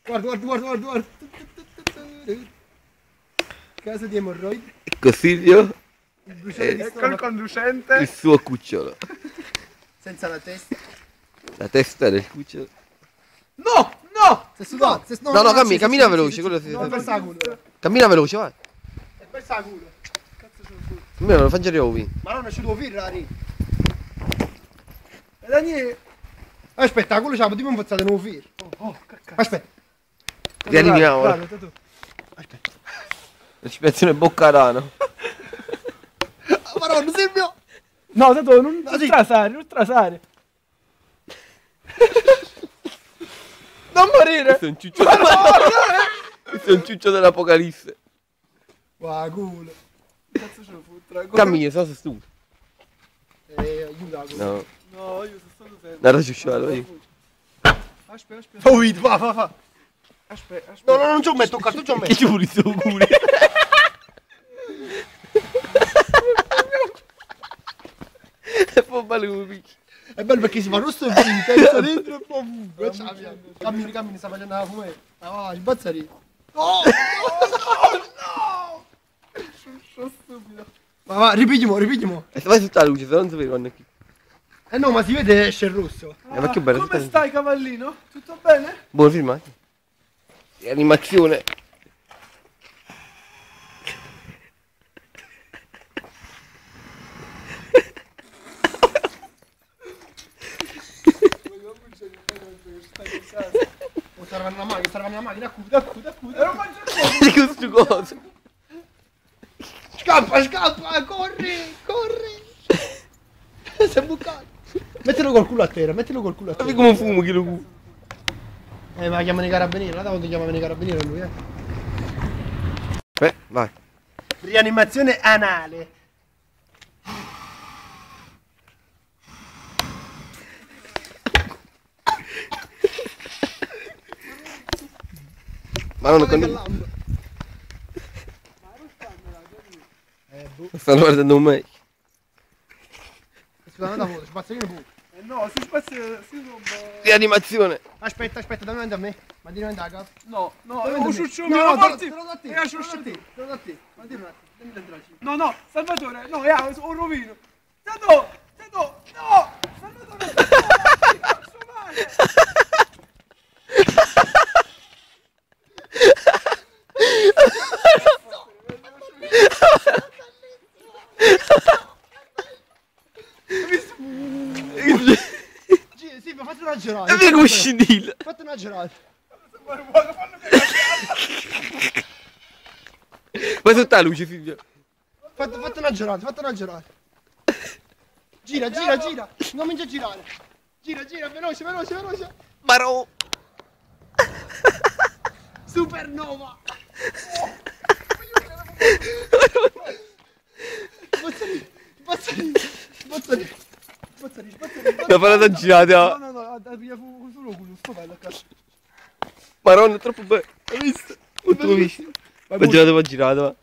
Guarda. Caso di emorroidi. Consiglio Ecco il conducente. il suo cucciolo. Senza la testa. La testa del cucciolo. No! Sei sudato. No, cammina veloce. Quello si... No, per sa culo. Cammina veloce, vai. È per sa culo. Almeno lo faccio io. Ma non ci devo firrare. E Daniele. Aspetta, quello c'ha, dimmi un pozzato non fir. Aspetta. Rianimiamo. Guarda, tu. Aspetta. Recitazione Boccarano. Maronna, Silvio! No, Tato, non No, sì. trasare. Non morire! Questo è un ciuccio. Questo è un ciuccio dell'Apocalisse. Guarda, culo. Cazzo ce lo fottere? Cammina, so se stu. Aiuta, culo. No, No, io sono stato fermo. non era ciucciolo io. Aspetta. Oh, va. Aspetta. No, non ci ho messo, toccato, ci ho Che messo. ci pulizzo il culo? E poi balumi. È bello perché si fa rosso e poi pensa dentro e poi cammini, sta facendo la fumetta. Ah, il bazzari. Oh! Sono stupido. Va, ripigliamo. E vai tutta la luce, se no non sapevo quando è qui. Eh no, ma si vede esce il rosso. Ma che bello. Come stai, cavallino? Tutto bene? Buon filmato. Animazione. Serve una macchina, accuda. Ero mangiato. Di questo coso. Scappa, corri. Si è bucato. Mettilo col culo a terra. Sappi come fumo che lo culo. Ma chiamano i carabinieri, guarda quando chiamano i carabinieri lui, Vai. Rianimazione anale. Ma non con... Stanno guardando me. Scusate da foto, spazzolino pure. No, si spazia. Si rompe. Rianimazione. Aspetta, davanti a me. Ma di davanti a capo. No, Davanti a un me. ciuccio No, mio, te porti. lo do a te. E Te a lo ciuccio do a te. Ma dimmi un attimo, dammi dentro la cifra. No, Salvatore, no, un rovino. Tato, no! Salvatore, cazzo male! Sì, ma fate una girata. E come scindilla. Fate una girata. Vai tutta la luce, figlio. Fate una girata. Gira. Comincia a girare. Gira, veloce. Maro. Supernova. Spazzali. La parata girata. No, via solo culo, sto bello, cazzo. Maronna, è troppo bello. Hai visto? Molto visto. Va girato, va.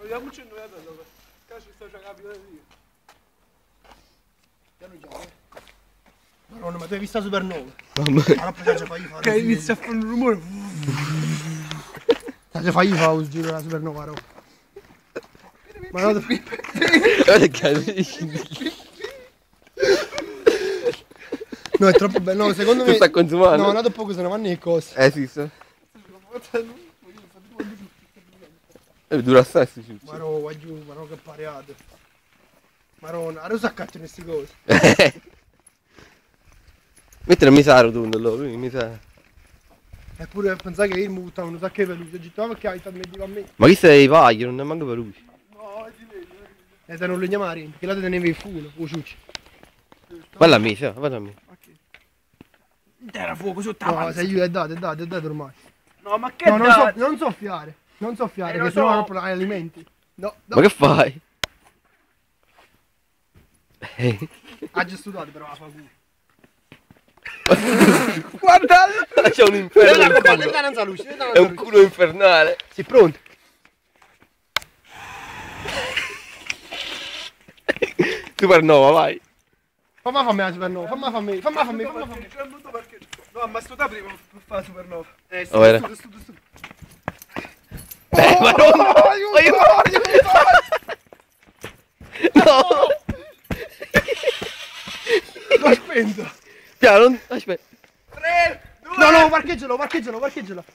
Vediamoci noi adesso. Cazzo, sto giocando io. Madonna, ma tu hai visto la supernova? Mamma. Allora poi fai fare. Che inizia a fare un rumore. Fai il giro della supernova, ro. Ma no, Guarda che scindilla. no, è troppo bello. No, secondo me. Tu sta consumando? No, dopo cosa ne vanno le cose. Sì, sta. Dura assai sto ciuccio. Ma no, giù, ma no che pariate. Maronna, adesso accattano queste cose. Mettere a misare rotondo allora, lui mi sa. Eppure pensare che io mi buttavo un sacco di peluche, gittavo perché hai talmente a me. Ma chi sei i paghi, non è manco per lui. Se non lo chiamare, perché là te tenevi il fuoco, o ciucci. Valla a me, sì, valla a me. Era fuoco sotto No, se io è dato ormai. No, ma che No, dai? non soffiare, lo che so. sennò proprio hai alimenti. No. Ma che fai? Ha già studiato però la fa culo. Guardalo! C'è un inferno nel culo. Non sa luce, È un culo infernale. Sei pronto? Supernova, vai. Fammi la supernova, fammi. C'è un punto perché No, ma sto da prima per fare supernova. Vabbè. Stu. Madonna! Aiuto! No! L'ho spento. Piano, aspetta. 3, 2, No, parcheggialo.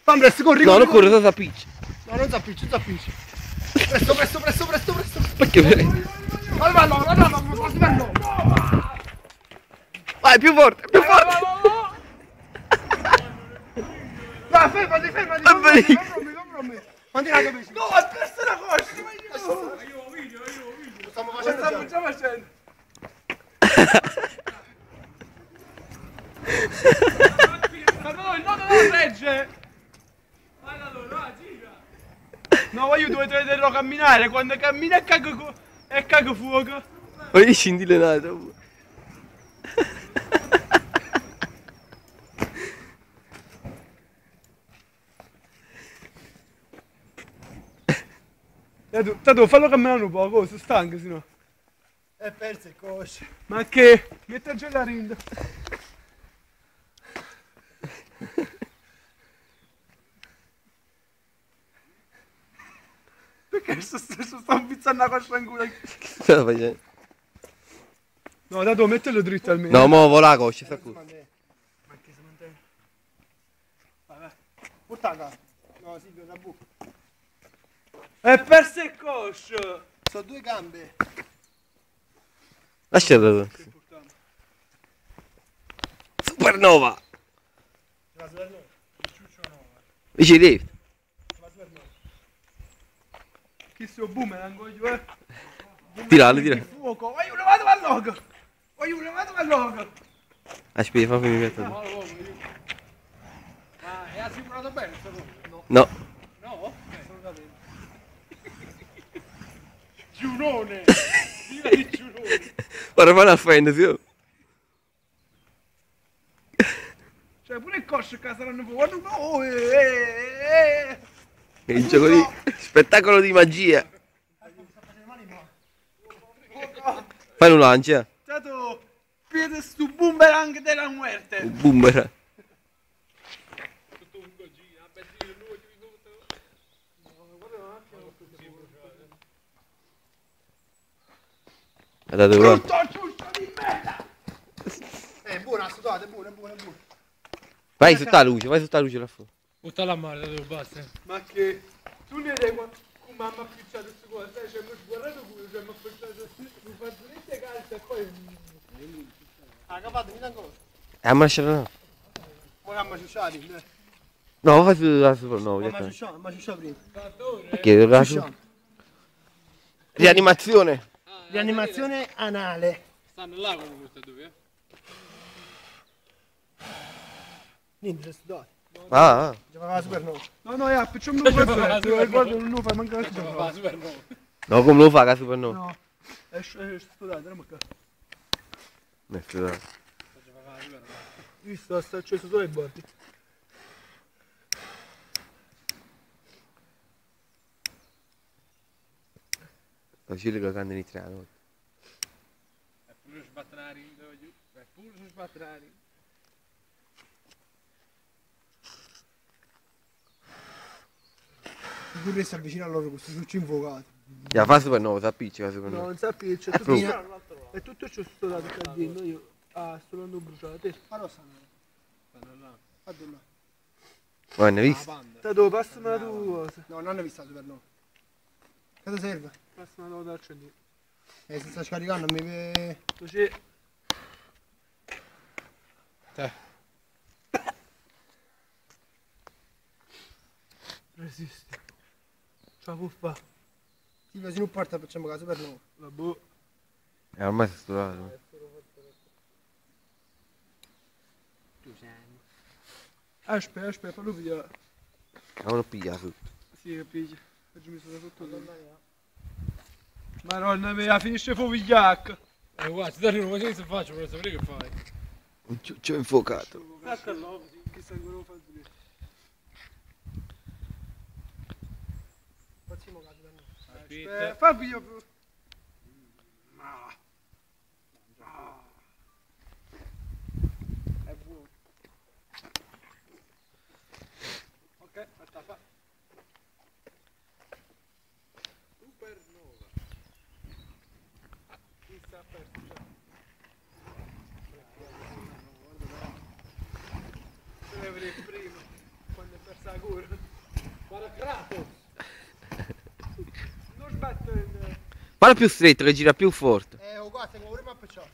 Fammi presto, corri. No, non corro, sto appicci. No, non zappicci. Presto. Perché? Vai, no. Vai, più forte! Vai, fermati. Va bene. Non rommi. Quanti ne hai presi? No, ha perso la coscia! Io ho video. Stiamo Lo facendo stiamo già. già facendo. Ma no, regge! No, ma io dovete vederlo camminare, quando cammina e caga fuoco. Poi scendi le nate. Tanto fallo camminare un po', sono stanco sennò. È perso il coscio. Ma che? Metti a già la rinda. Perché sto ampizzando la coscia in culo? Cosa facendo? No, dato mettilo dritto almeno. No, mo vola la coscia, sta qui. Ma che si mantiene? Vai. Portata. No, Silvio, da buco. È perso il coscio! Sono 2 gambe. Lascialo. Che importante. Supernova! Va su per noi. Dici Dave? Va su per noi. Chi sto boomerang voglio, Tiralo. Fuoco! Voglio levato al logo! Aspetta, fammi mettere. Ah, è assicurato bene sto coso? No. No? Assolutamente. Giunone! Viva di Giunone! Ora fai una fantasy. Oh. Cioè pure il coscio che saranno fuori. No, È un gioco di spettacolo di magia. Fai un lancia. Stato piede stu boomerang della muerte. Un boomerang. Guardate qua. Brutto ciuccio di merda! È buona, è buona. Vai sotto la luce là fuori. Butta la mare, dove basta. Ma che... Tu ne hai come mamma ha picciato queste cose, sai, c'è guardato quello, c'è mi ha picciato un fazzoletto calcio e poi... Ah, capato, mi dà ancora. Ma lascialo là. Poi abbiamo ciusciati. No, fai la supernova. Ma ciusciamo prima. Perché la Ciusciamo. rianimazione. Rianimazione anale. Stanno là come queste due, Niente, sei studiato. Ah. Giocava supernova. No, facciamo un fazzoletto, guarda, non lo fai manco la Va, super nuovo. No, come lo fa la supernova? No, è studiato, non qua. Visto, sta acceso solo ai bordi. Così le cagando iniziano. È pure sbattere giù. È pure sbattere. Tu si avvicina a loro questo succio infuocato. Ya fa supernova, si appiccica la No, supernova. non sappi, c'è È tutto... È tutto ciò studiato qua dentro, io... Ah, sto andando bruciato. Ma non stanno. Stanno là. Vado là. Ma ne hai visto? Tato, passami la tua cosa. No, non hanno visto la supernova. Cosa serve? Passami la tua da accendere. Si sta scaricando, mi vede. Così... Te. Resisti. Ciao puffa. Silvio, se non porta facciamo la supernova. Vabbè. Ormai si è studiato. Aspetta, fallo vedere. Non lo piglia tutto. Sì, capisci. Oggi mi sono sotto lì. Madonna mia, finisce fovigliacca. Guarda, se non vuoi che faccio, voglio sapere che fai. Un ciuccio infuocato. Saccalo, chissà cosa lo fa lì. Facciamo la supernova. Aspetta. Fa il video più. È buono. Fatta fa. Supernova. Chi sta aperto già? Deve vedere prima, quando è persa la cura. Guarda Kratos! Non sbatto in... Parla più stretto che gira più forte. Qua tengo pure ma perciò.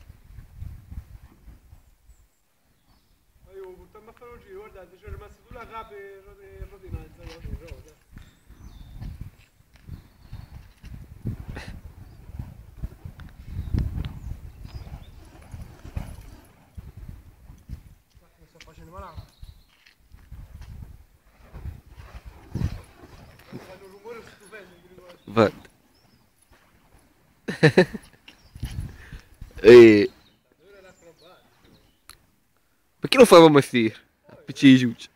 Ma io buttiamo a fare un giro, guardate, c'è rimasto sulla capa e rodinanza, rosa. Mi sto facendo malato. Fanno un rumore stupendo, mi ricordo. Guarda. E... Perché lo fai a mestire? Piccini giucci.